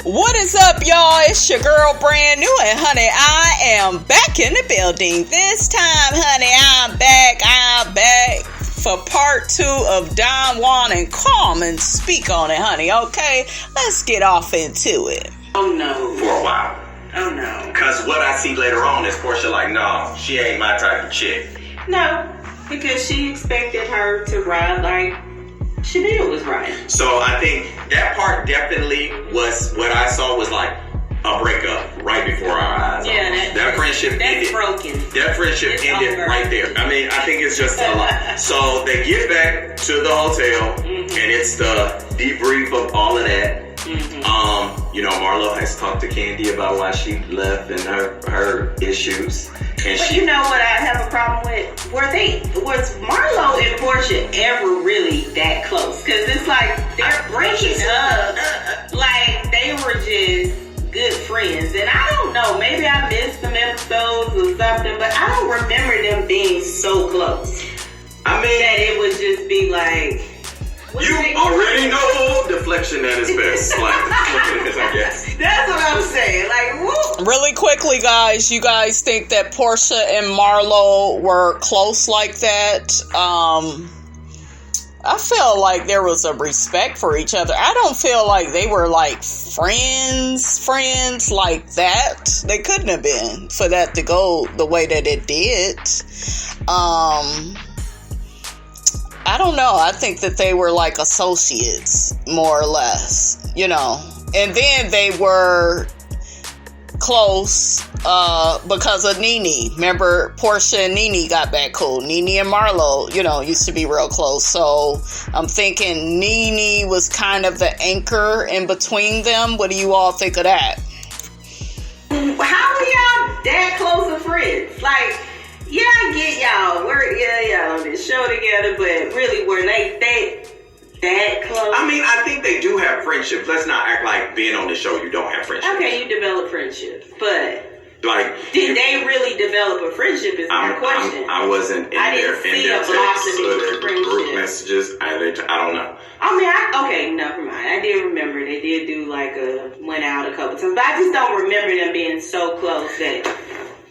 What is up, y'all? It's your girl, Brand New, and honey, I am back in the building. This time, honey, I'm back for part 2 of Juan and Carmon. Speak on it, honey, okay? Let's get off into it. Oh, no. For a while. Oh, no. Because what I see later on is Porsha like, no, she ain't my type of chick. No, because she expected her to ride like Chanel was riding. So I think that part definitely was what I saw was like a breakup right before our eyes. Yeah, that friendship that's ended. broken. That friendship It's ended over. right there. I mean, I think it's just a lot. So they get back to the hotel, and it's the debrief of all of that. Marlo has talked to Candy about why she left and her issues. And But you know what I have a problem with? Was Marlo and Porsha ever really that close? Because it's like they're breaking up like they were just good friends. And I don't know, maybe I missed some episodes or something, but I don't remember them being so close. I mean, that it would just be like, you already know deflection at its best. Like, I guess. That's what I'm saying. Like, whoop. Really quickly, guys, you guys think that Porsha and Marlo were close like that? I feel like there was a respect for each other. I don't feel like they were like friends like that. They couldn't have been for that to go the way that it did. I don't know. I think that they were like associates, more or less, And then they were close because of Nene. Remember, Porsha and Nene got back cool. Nene and Marlo, used to be real close. So I'm thinking Nene was kind of the anchor in between them. What do you all think of that? How are y'all that close of friends? Like, yeah, I get y'all. Y'all on this show together, but really, were they that close? I mean, I think they do have friendships. Let's not act like being on the show you don't have friendships. Okay, you develop friendships, but like, did they really develop a friendship? Is my question. I wasn't in their texts or their group messages. I don't know. I mean, okay, never mind. I did remember they did do like went out a couple times, but I just don't remember them being so close that.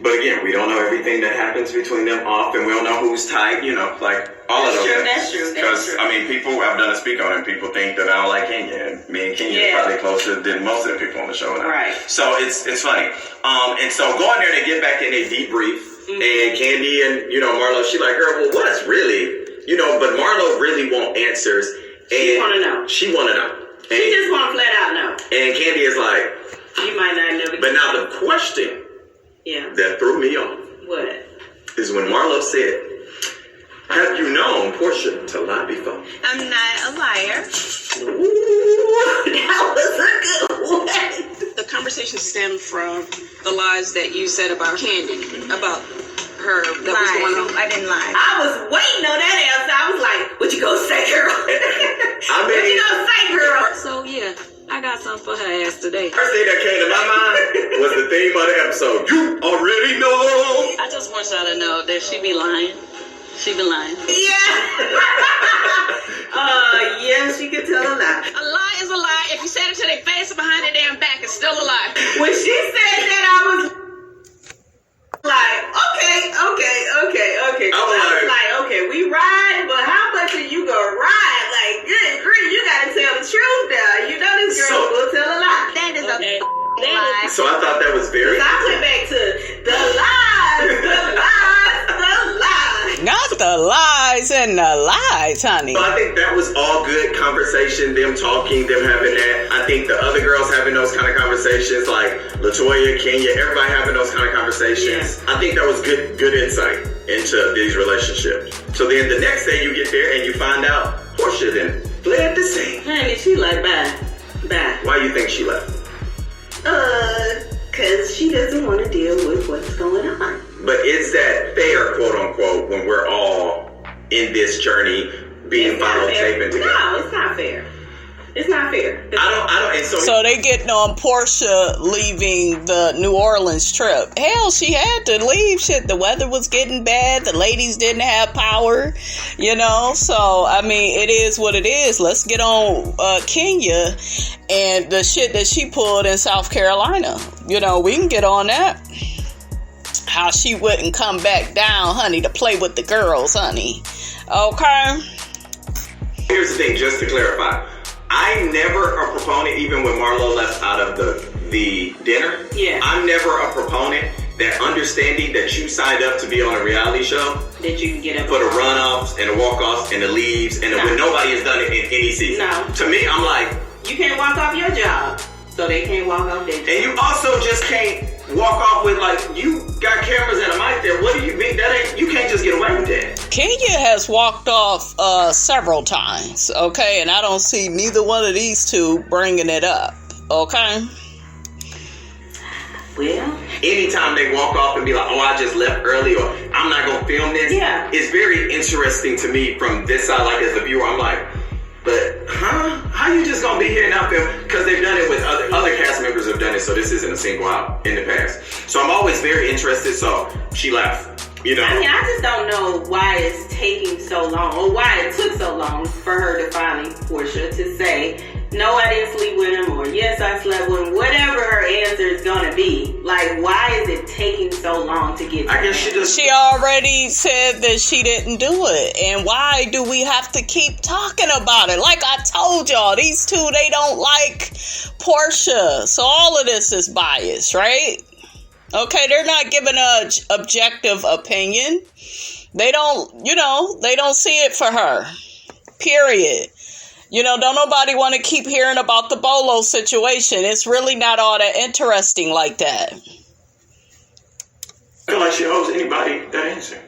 But again, we don't know everything that happens between them off, and we don't know who's tight, like all of those things. That's true. Because, I mean, people have done a speak on it, and people think that I don't like Kenya, and me and Kenya are probably closer than most of the people on the show now. Right. So it's funny. And so going there, they get back in a debrief, and Candy and, Marlo, she like, girl, well, what's really, but Marlo really want answers. She want to know. She want to know. She just want to flat out know. And Candy is like, you might not know. But now the question that threw me off. What? Is when Marlo said, have you known Porsha to lie before? I'm not a liar. Ooh, that was a good one. The conversation stemmed from the lies that you said about Candy, about her that was going on. I didn't lie. I was waiting on that answer. I was like, what you gonna say, girl? What you gonna say, girl? So, yeah. I got something for her ass today. First thing that came to my mind was the theme of the episode. You already know. I just want y'all to know that she be lying. She be lying. Yeah. Yes, you can tell a lie. A lie is a lie. If you said it to their face or behind their damn back, it's still a lie. When she said that, I was like, okay. I was like, okay, we ride, but how much are you gonna ride? Like, good grief, you gotta tell the truth now. You know this girl will tell a lie. That is a lie. So I thought that was very. I went back to the lies. Not the lies and the lies, honey. So I think that was all good conversation, them talking, them having that. I think the other girls having those kind of conversations, like LaToya, Kenya, everybody having those kind of conversations. Yeah. I think that was good insight into these relationships. So then the next day you get there and you find out Porsha then fled the scene. Honey, she like, bye. Why you think she left? Because she doesn't want to deal with what's going on. But is that fair, quote unquote, when we're all in this journey being videotaping together? No, it's not fair. It's not fair. I don't. And so they getting on Porsha leaving the New Orleans trip. Hell, she had to leave. Shit, the weather was getting bad. The ladies didn't have power, you know. So I mean, it is what it is. Let's get on Kenya and the shit that she pulled in South Carolina. You know, we can get on that. How she wouldn't come back down, honey, to play with the girls, honey. Okay. Here's the thing, just to clarify. I'm never a proponent, even when Marlo left out of the dinner. Yeah. I'm never a proponent that understanding that you signed up to be on a reality show. That you can get up for the runoffs and the walk-offs and the leaves and when nobody has done it in any season. No. To me, I'm like, you can't walk off your job, so they can't walk off their job. And you also just can't walk off with, like, you got cameras and a mic there. What do you mean? You can't just get away with that. Kenya has walked off several times, okay? And I don't see neither one of these two bringing it up, okay? Well, anytime they walk off and be like, oh, I just left early, or I'm not going to film this. Yeah. It's very interesting to me from this side, like, as a viewer. I'm like, but, how you just going to be here and not film? Because they've done it with other cast members have done it, so this isn't a single out in the past. So I'm always very interested, so she left, you know? I mean, I just don't know why it's taking so long, or why it took so long for her to finally, Porsha, to say, no, I didn't sleep with him, or yes, I slept with him, whatever her answer is going to be. Like, why is it taking so long to get to I guess she already said that she didn't do it. And why do we have to keep talking about it? Like I told y'all, these two, they don't like Porsha. So all of this is biased, right? Okay, they're not giving an objective opinion. They don't, they don't see it for her. Period. Don't nobody want to keep hearing about the Bolo situation. It's really not all that interesting like that. I feel like she owes anybody that answer.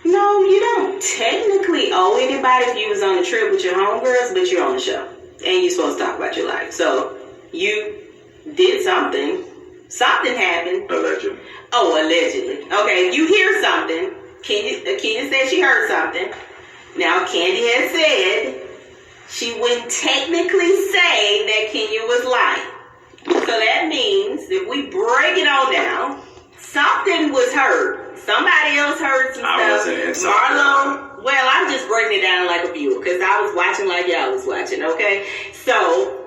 No, you don't technically owe anybody if you was on a trip with your homegirls, but you're on the show. And you're supposed to talk about your life. So, you did something. Something happened. Allegedly. Oh, allegedly. Okay, you hear something. Kenya said she heard something. Now, Candy has said she wouldn't technically say that Kenya was lying. So that means if we break it on down, something was heard. Somebody else heard some stuff. I wasn't in Marlo. Well, I'm just breaking it down like a viewer because I was watching like y'all was watching. Okay, so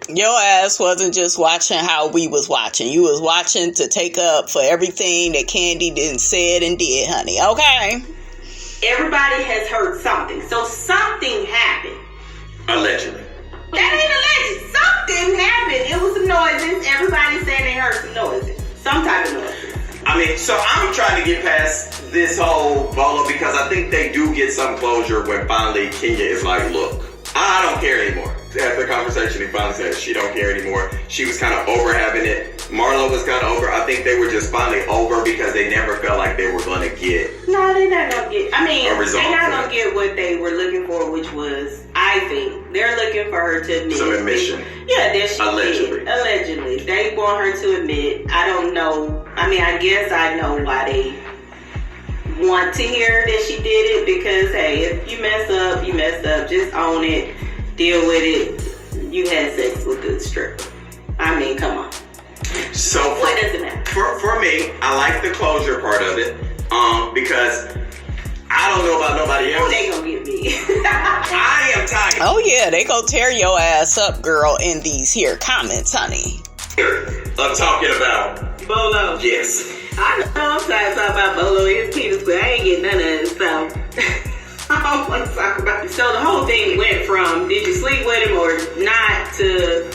your ass wasn't just watching how we was watching. You was watching to take up for everything that Candy didn't said and did, honey. Okay. Everybody has heard something. So something happened. Allegedly. That ain't alleged. Something happened. It was some noises. Everybody saying they heard some noises. Some type of noises. I mean, so I'm trying to get past this whole Bolo because I think they do get some closure when finally Kenya is like, look, I don't care anymore. After the conversation, he finally said she don't care anymore. She was kind of over having it. Marlo was kind of over. I think they were just finally over because they never felt like they were going to get. No, they're not going to get. I mean, they're not going to get what they were looking for, which was, I think, they're looking for her to admit. Some admission. Yeah, that she allegedly. did. Allegedly. They want her to admit. I don't know. I mean, I guess I know why they want to hear that she did it because, hey, if you mess up, you mess up. Just own it. Deal with it. You had sex with the stripper. I mean, come on. So what does it matter? For me, I like the closure part of it. Because I don't know about nobody else. Oh, they gonna get me. I am tired. Oh yeah, they gonna tear your ass up, girl, in these here comments, honey. I'm talking about Bolo. Yes. I know I'm trying to talk about Bolo and his penis, but I ain't getting none of it, so I don't want to talk about it. So the whole thing went from did you sleep with him or not to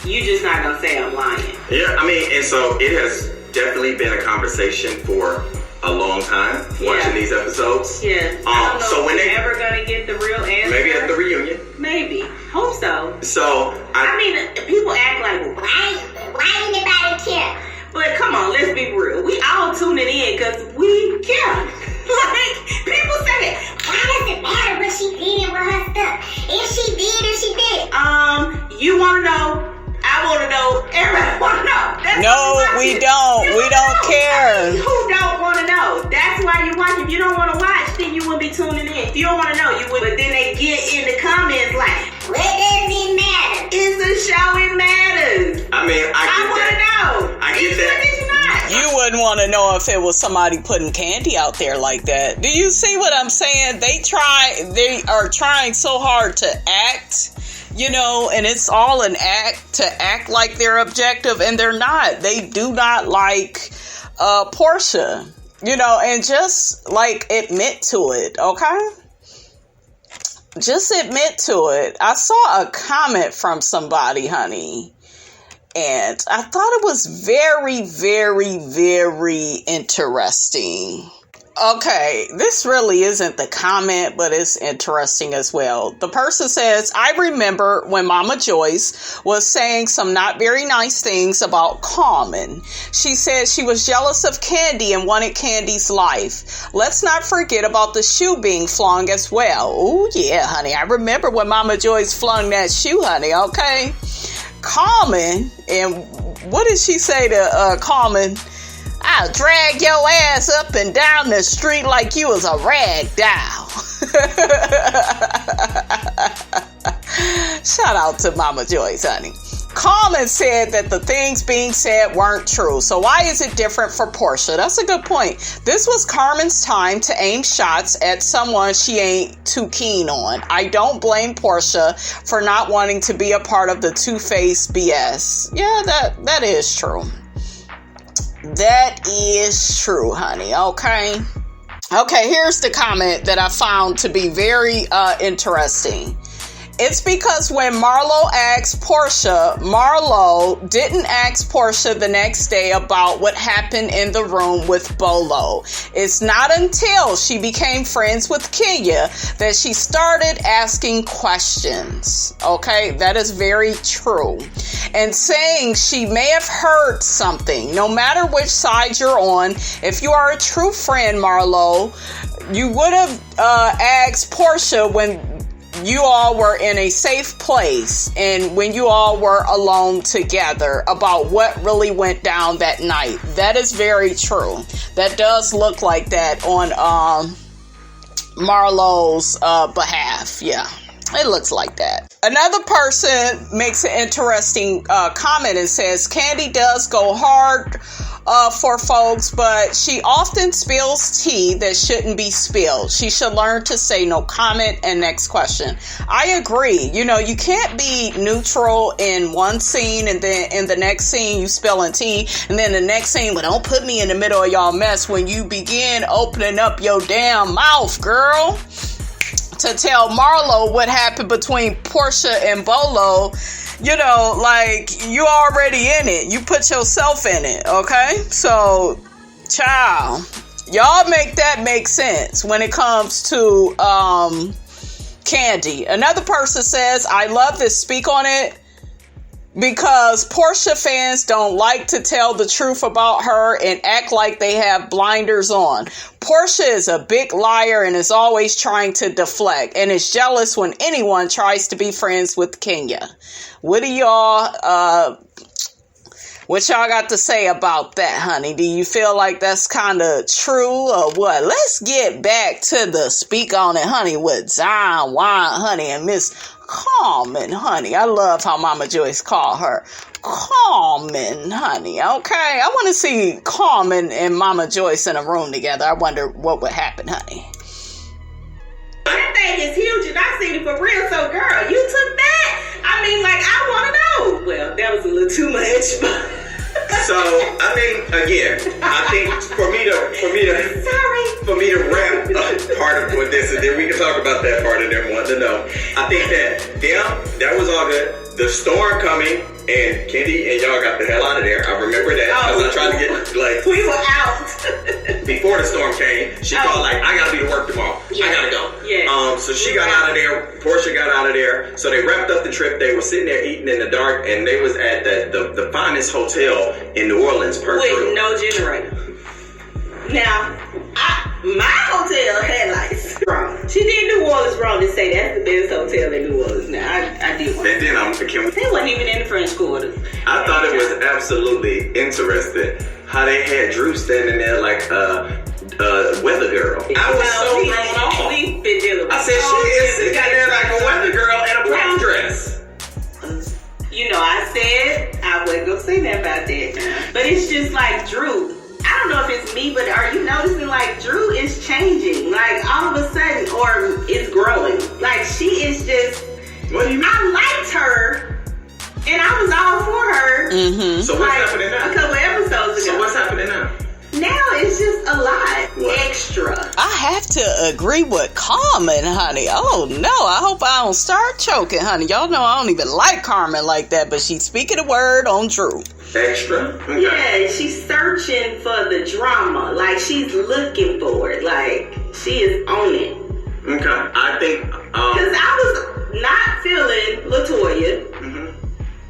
you just not gonna say I'm lying. Yeah, I mean, and so it has definitely been a conversation for a long time watching these episodes. Yeah. I don't know so if when we're they ever gonna get the real answer. Maybe at the reunion. Maybe. Hope so. So I mean, people act like why anybody care? But come on, let's be real. We all tuning in because we care. Like, people say that. Why does it matter what she did with her stuff? If she did. You want to know? I want to know. Everybody want to know. No, we don't. We don't care. I mean, who don't want to know? That's why you watch. If you don't want to watch, then you wouldn't be tuning in. If you don't want to know, you would. But then they get in the comments like, What does it matter? It's the show, it matters. I mean, I want to know. I get that. Did you not? You wouldn't want to know if it was somebody putting candy out there like that. Do you see what I'm saying? They are trying so hard to act, you know, and it's all an act to act like they're objective, and they're not. They do not like Porsha, you know, and just like admit to it, okay? Just admit to it. I saw a comment from somebody, honey, and I thought it was very, very, very interesting. Okay, this really isn't the comment, but it's interesting as well. The person says, I remember when Mama Joyce was saying some not very nice things about Carmon. She said she was jealous of Candy and wanted Candy's life. Let's not forget about the shoe being flung as well. Oh, yeah, honey. I remember when Mama Joyce flung that shoe, honey, okay? Carmon, and what did she say to Carmon? I'll drag your ass up and down the street like you was a rag doll. Shout out to Mama Joyce, honey. Carmon said that the things being said weren't true. So why is it different for Porsha? That's a good point. This was Carmon's time to aim shots at someone she ain't too keen on. I don't blame Porsha for not wanting to be a part of the two-faced BS. Yeah, that is true. That is true, honey. Okay. Okay, here's the comment that I found to be very interesting. It's because when Marlo asked Porsha, Marlo didn't ask Porsha the next day about what happened in the room with Bolo. It's not until she became friends with Kenya that she started asking questions. Okay, that is very true. And saying she may have heard something. No matter which side you're on, if you are a true friend, Marlo, you would have asked Porsha when you all were in a safe place and when you all were alone together about what really went down that night. That is very true. That does look like that on Marlo's behalf. Yeah, it looks like that. Another person makes an interesting comment and says, Candy does go hard for folks, but she often spills tea that shouldn't be spilled. She should learn to say no comment and next question. I agree. You know, you can't be neutral in one scene and then in the next scene you spilling tea, and then the next scene, but don't put me in the middle of y'all mess when you begin opening up your damn mouth, girl, to tell Marlo what happened between Porsha and Bolo. You know, like, you already in it. You put yourself in it, okay? So, child, y'all make that make sense when it comes to Candy. Another person says, I love this. Speak on it. Because Porsha fans don't like to tell the truth about her and act like they have blinders on. Porsha is a big liar and is always trying to deflect and is jealous when anyone tries to be friends with Kenya. What do y'all got to say about that, honey? Do you feel like that's kind of true or what? Let's get back to the speak on it, honey, with Zion, Juan, honey, and Miss Carmon, honey. I love how Mama Joyce called her Carmon, honey. Okay, I want to see Carmon and Mama Joyce in a room together. I wonder what would happen, honey. That thing is huge, and I seen it for real. So, girl, you took that. I mean, like, I want to know. Well, that was a little too much, but. So, I mean, again, I think for me to wrap up part of what this is, then we can talk about that part of them wanting to know. I think that was all good. The storm coming, and Candy and y'all got the hell out of there. I remember that. Because I tried to get, like... We were out. Before the storm came, she called, like, I gotta be to work tomorrow. Yeah. I gotta go. Yeah. So she got out of there. Porsha got out of there. So they wrapped up the trip. They were sitting there eating in the dark, and they was at the finest hotel in New Orleans, per with true. No generator. Now, my hotel had lights. Wrong. She did New Orleans wrong to say that's the best hotel in New Orleans. Now, I did one. And then they wasn't even in the French Quarter. I thought it was absolutely interesting how they had Drew standing there like weather girl. I was so thrown off. We've been dealing with I said, she is sitting there like a weather girl in a prom dress. You know, I said I wasn't gonna say that about that. But it's just like Drew. I don't know if it's me, but are you noticing like Drew is changing? Like all of a sudden, or is growing. Like she is just. What do you mean? I liked her, and I was all for her. Mm-hmm. So what's happening now? A couple episodes ago. So what's happening now? Now it's just a lot extra. I have to agree with Carmon, honey. Oh no, I hope I don't start choking, honey. Y'all know I don't even like Carmon like that, but she's speaking the word on Drew. Extra? Okay. Yeah, she's searching for the drama. Like she's looking for it. Like she is on it. Okay. I think because I was not feeling LaToya,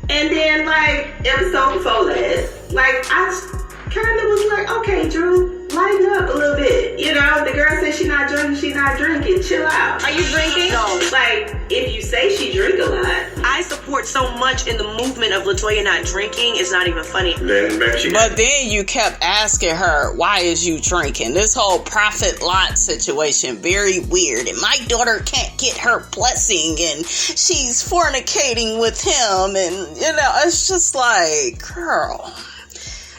and then like episode before last, like I kind of was like, okay, Drew, lighten up a little bit. You know, the girl said she's not drinking. Chill out. Are you drinking? No. Like, if you say she drink a lot. I support so much in the movement of LaToya not drinking. It's not even funny. then maybe she. But then you kept asking her, why is you drinking? This whole Prophet Lot situation, very weird. And my daughter can't get her blessing and she's fornicating with him. And, you know, it's just like, girl.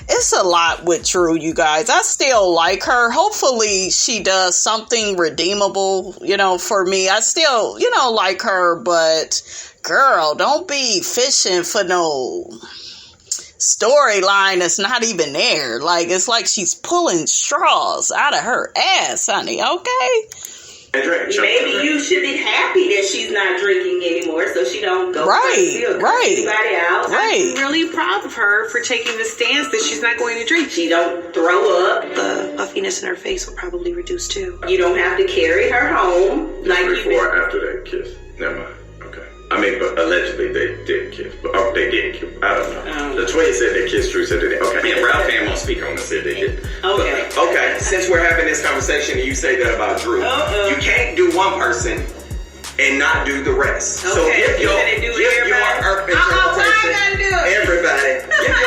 It's a lot with Drew, you guys. I still like her. Hopefully she does something redeemable, you know, for me. I still, you know, like her, but girl, don't be fishing for no storyline that's not even there. Like, it's like she's pulling straws out of her ass, honey, okay? Maybe you should be happy that she's not drinking anymore, so she don't go anybody out. I'm really proud of her for taking the stance that she's not going to drink. She don't throw up. The puffiness in her face will probably reduce too. You don't have to carry her home like before or after that kiss. Never mind. Okay. I mean, but allegedly they did kiss. But they did kiss. I don't know. LaToya said they kissed. Drew said they did. Okay. And Ralph Ham won't speak on it. Said they did. Okay. But, okay. Since we're having this conversation and you say that about Drew, you can't do one person and not do the rest. Okay. So give your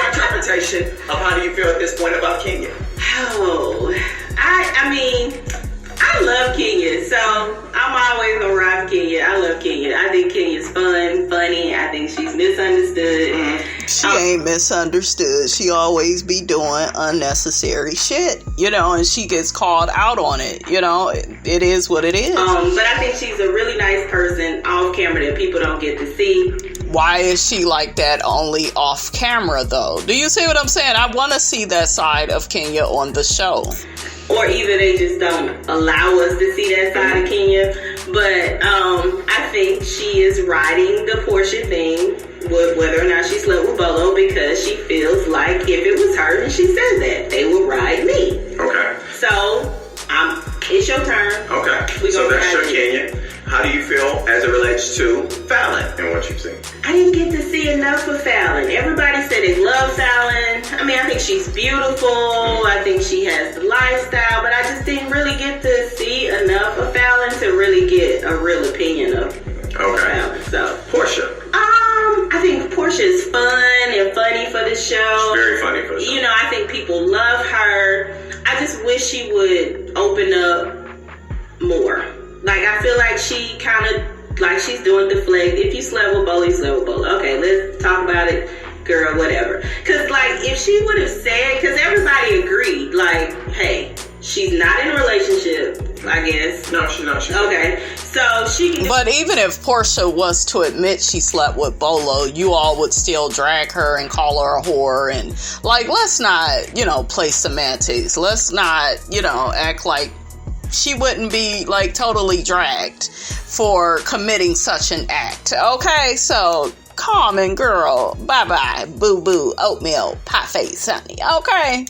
interpretation of how do you feel at this point about Kenya? Oh, I mean, I love Kenya, so I'm always gonna rock Kenya. I love Kenya. I think Kenya's fun, funny. I think she's misunderstood. She ain't misunderstood. She always be doing unnecessary shit, you know, and she gets called out on it, you know. It is what it is. But I think she's a really nice person off camera that people don't get to see. Why is she like that only off camera, though? Do you see what I'm saying? I want to see that side of Kenya on the show. Or either they just don't allow us to see that side of Kenya. But I think she is riding the Porsha thing, whether or not she slept with Bolo, because she feels like if it was her and she says that, they would ride me. Okay. So, it's your turn. Okay. So that's your Kenya. How do you feel as it relates to Fallon and what you've seen? I didn't get to see enough of Fallon. Everybody said they love Fallon. I mean, I think she's beautiful. I think she has the lifestyle, but I just didn't really get to see enough of Fallon to really get a real opinion of Fallon. So Porsha. I think Porsha is fun and funny for the show. She's very funny for the show. You know, I think people love her. I just wish she would open up more. Like, I feel like she kind of, like, she's doing deflect. If you slept with Bolo, you slept with Bolo. Okay, let's talk about it, girl, whatever. Because, like, if she would have said, because everybody agreed, like, hey, she's not in a relationship, I guess. No, she's not. Okay, so she can... But even if Porsha was to admit she slept with Bolo, you all would still drag her and call her a whore. And, like, let's not, you know, play semantics. Let's not, you know, act like she wouldn't be, like, totally dragged for committing such an act. Okay, so Carmon, girl, bye-bye, boo-boo, oatmeal, pie face, honey. Okay.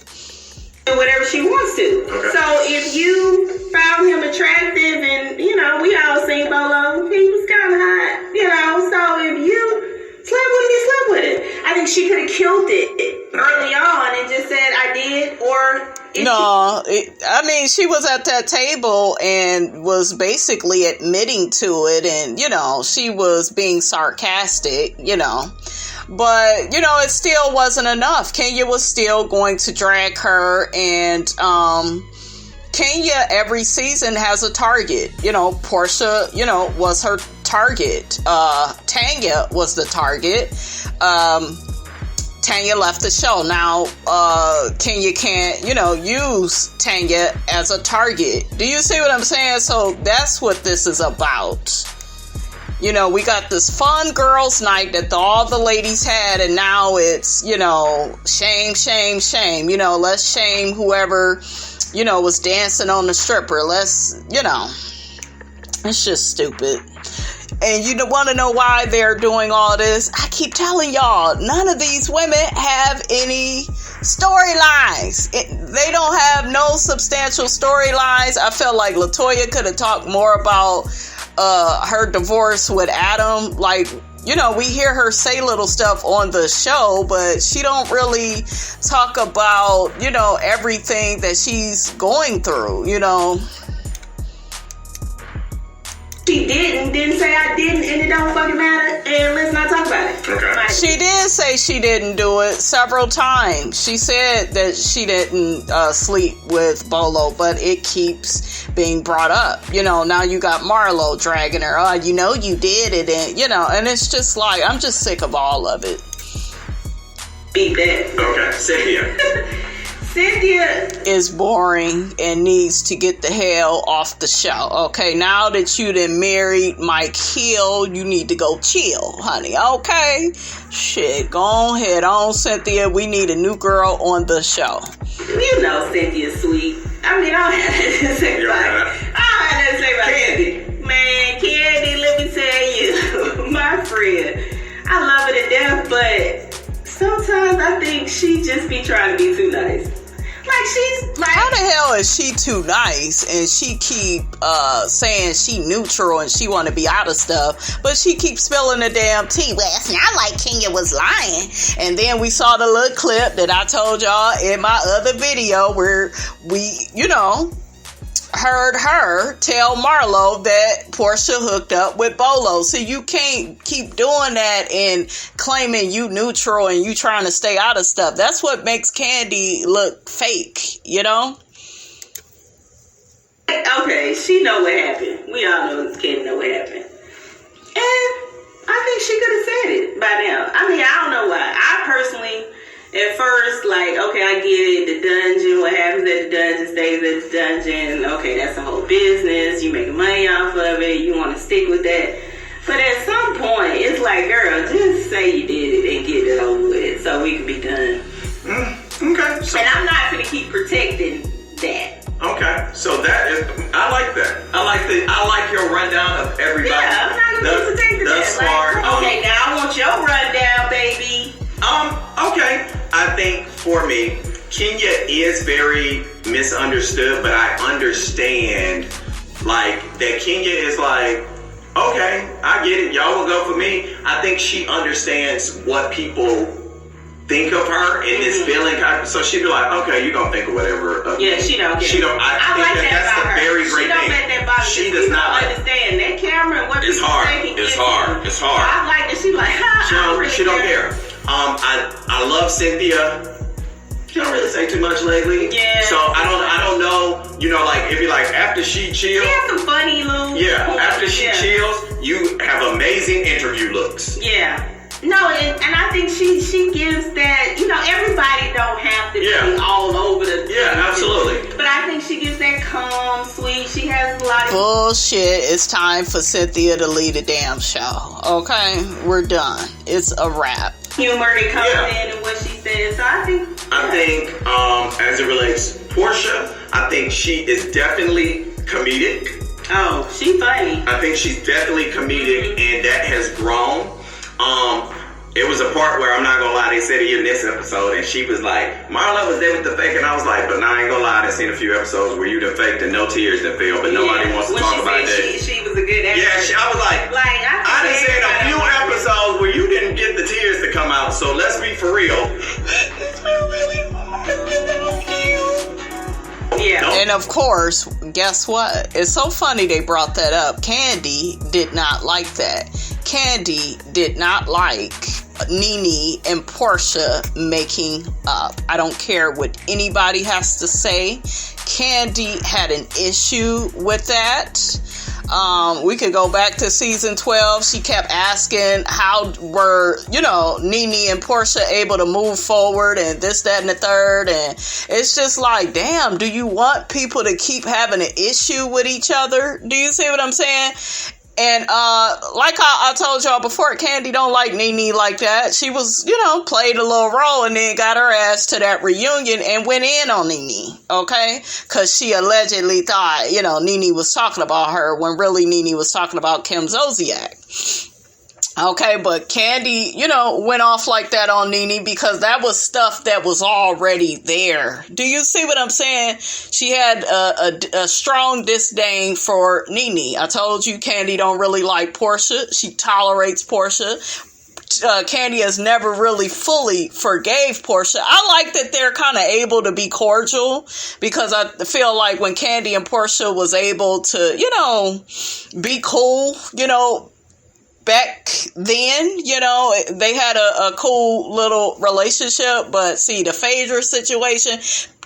Do whatever she wants to. Okay. So if you found him attractive and, you know, we all seen Bolo, he was kind of hot, you know, so if you slept with him, you slept with him. I think she could have killed it early on and just said, I did, or... I mean, she was at that table and was basically admitting to it, and, you know, she was being sarcastic, you know, but, you know, it still wasn't enough. Kenya was still going to drag her and Kenya every season has a target. You know, Porsha, you know, was her target. Tanya was the target. Tanya left the show. Now, Kenya can't, you know, use Tanya as a target. Do you see what I'm saying? So that's what this is about. You know, we got this fun girls' night that all the ladies had, and now it's, you know, shame, shame, shame. You know, let's shame whoever, you know, was dancing on the stripper. Let's, you know, it's just stupid. And you want to know why they're doing all this? I keep telling y'all, none of these women have any storylines. They don't have no substantial storylines. I felt like LaToya could have talked more about her divorce with Adam. Like, you know, we hear her say little stuff on the show, but she don't really talk about, you know, everything that she's going through, you know. She didn't say I didn't, and it don't fucking matter, and let's not talk about it. Okay. She did say she didn't do it several times. She said that she didn't sleep with Bolo, but it keeps being brought up. You know, now you got Marlo dragging her. Oh, you know you did it, and you know, and it's just like, I'm just sick of all of it. Beat that. Okay, Cynthia. Cynthia is boring and needs to get the hell off the show. Okay, now that you done married Mike Hill, you need to go chill, honey. Okay? Shit, go ahead on, Cynthia. We need a new girl on the show. You know Cynthia's sweet. I mean, I don't have nothing to say about Candy. Man, Candy, let me tell you, my friend, I love her to death, but sometimes I think she just be trying to be too nice. Like, she's like, how the hell is she too nice and she keep saying she neutral and she want to be out of stuff, but she keeps spilling the damn tea? Well, it's not like Kenya was lying. And then we saw the little clip that I told y'all in my other video where we, you know, heard her tell Marlo that Porsha hooked up with Bolo. So you can't keep doing that and claiming you neutral and you trying to stay out of stuff. That's what makes Candy look fake, you know? Okay, she know what happened. We all know Candy know what happened. And I think she could have said it by now. I mean, I don't know why. I personally, at first, like, okay, I get it, the dungeon, what happens at the dungeon stays at the dungeon. Okay, that's a whole business. You making money off of it. You want to stick with that. But at some point, it's like, girl, just say you did it and get it over with so we can be done. Okay. So, and I'm not going to keep protecting that. Okay. So that is, I like that. I like your rundown of everybody. Yeah, I'm not going to be protecting that. Smart. Like, okay, now I want your rundown, baby. Okay. I think for me, Kenya is very misunderstood, but I understand, like, that Kenya is like, okay, I get it. Y'all will go for me. I think she understands what people think of her in this feeling. So she'd be like, okay, you're going to think of whatever. Yeah, she don't get it. I think like that's the very great thing. She don't let that bother she does not understand that camera and what it's hard. It's hard. It's hard. I like that. She like, she don't care. I love Cynthia. She don't really say too much lately. Yeah. So I don't know. You know, like if you like after she chills. She has some funny looks. Yeah. After she chills, you have amazing interview looks. Yeah. No, and I think she gives that. You know, everybody don't have to be all over the. Yeah, absolutely. But I think she gives that calm, sweet. She has a lot of bullshit. It's time for Cynthia to lead a damn show. Okay, we're done. It's a wrap. Humor that comes in and what she says. So I think as it relates Porsha, I think she is definitely comedic. Oh, she funny. I think she's definitely comedic, and that has grown. It was a part where I'm not gonna lie, they said it in this episode, and she was like, Marla was there with the fake, and I was like, but now I ain't gonna lie, I've seen a few episodes where you done faked and no tears done fell, but nobody wants to talk about that. She was a good actress. Yeah, I was like I done seen a few episodes where you didn't get the tears to come out, so let's be for real. Yeah. And of course, guess what? It's so funny they brought that up. Candy did not like that. Candy did not like Nene and Porsha making up. I don't care what anybody has to say. Kandi had an issue with that. We could go back to season 12. She kept asking how were, Nene and Porsha able to move forward and this, that, and the third. And it's just like, damn, do you want people to keep having an issue with each other? Do you see what I'm saying? And like I told y'all before, Kandi don't like Nene like that. She was, played a little role and then got her ass to that reunion and went in on Nene, okay? Because she allegedly thought, Nene was talking about her when really Nene was talking about Kim Zolciak. Okay, but Kandi, went off like that on Nene because that was stuff that was already there. Do you see what I'm saying? She had a strong disdain for Nene. I told you Kandi don't really like Porsha. She tolerates Porsha. Kandi has never really fully forgave Porsha. I like that they're kind of able to be cordial because I feel like when Kandi and Porsha was able to, be cool, back then, they had a cool little relationship, but see, the Phaedra situation,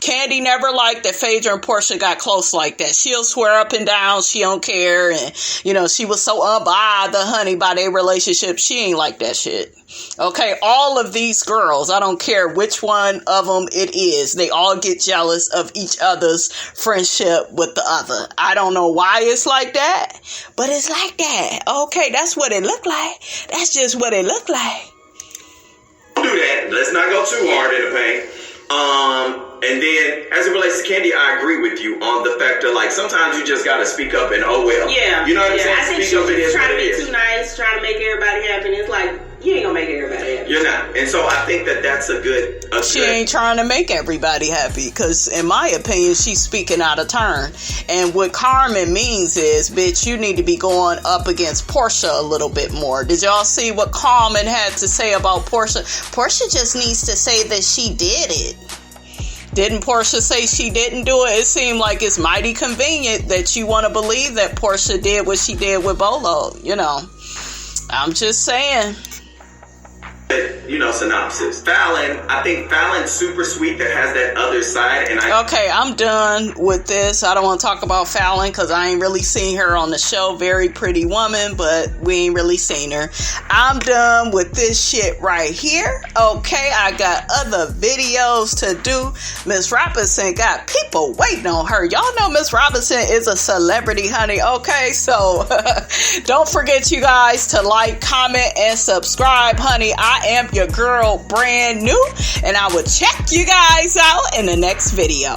Kandi never liked that Phaedra and Porsha got close like that. She'll swear up and down she don't care, and, she was so unbothered, honey, by their relationship. She ain't like that shit. Okay, all of these girls, I don't care which one of them it is, they all get jealous of each other's friendship with the other. I don't know why it's like that, but it's like that. Okay, that's what it look like. That's just what it look like. Do that. Let's not go too hard in the paint. And then, as it relates to Kandi, I agree with you on the fact that, sometimes you just gotta speak up and oh well. Yeah. You know what I'm saying? I think Speak up, it is trying what to it be is. too nice, trying to make everybody happy. It's like, you ain't gonna make everybody happy. You're not. And so I think that that's a good... She ain't trying to make everybody happy because, in my opinion, she's speaking out of turn. And what Carmon means is, bitch, you need to be going up against Porsha a little bit more. Did y'all see what Carmon had to say about Porsha? Porsha just needs to say that she did it. Didn't Porsha say she didn't do it? It seemed like it's mighty convenient that you want to believe that Porsha did what she did with Bolo. I'm just saying. Synopsis. Fallon, I think Fallon's super sweet that has that other side. Okay, I'm done with this. I don't want to talk about Fallon because I ain't really seen her on the show. Very pretty woman, but we ain't really seen her. I'm done with this shit right here. Okay, I got other videos to do. Miss Robinson got people waiting on her. Y'all know Miss Robinson is a celebrity, honey. Okay, so don't forget, you guys, to like, comment, and subscribe, honey. I am your girl, brand new, and I will check you guys out in the next video.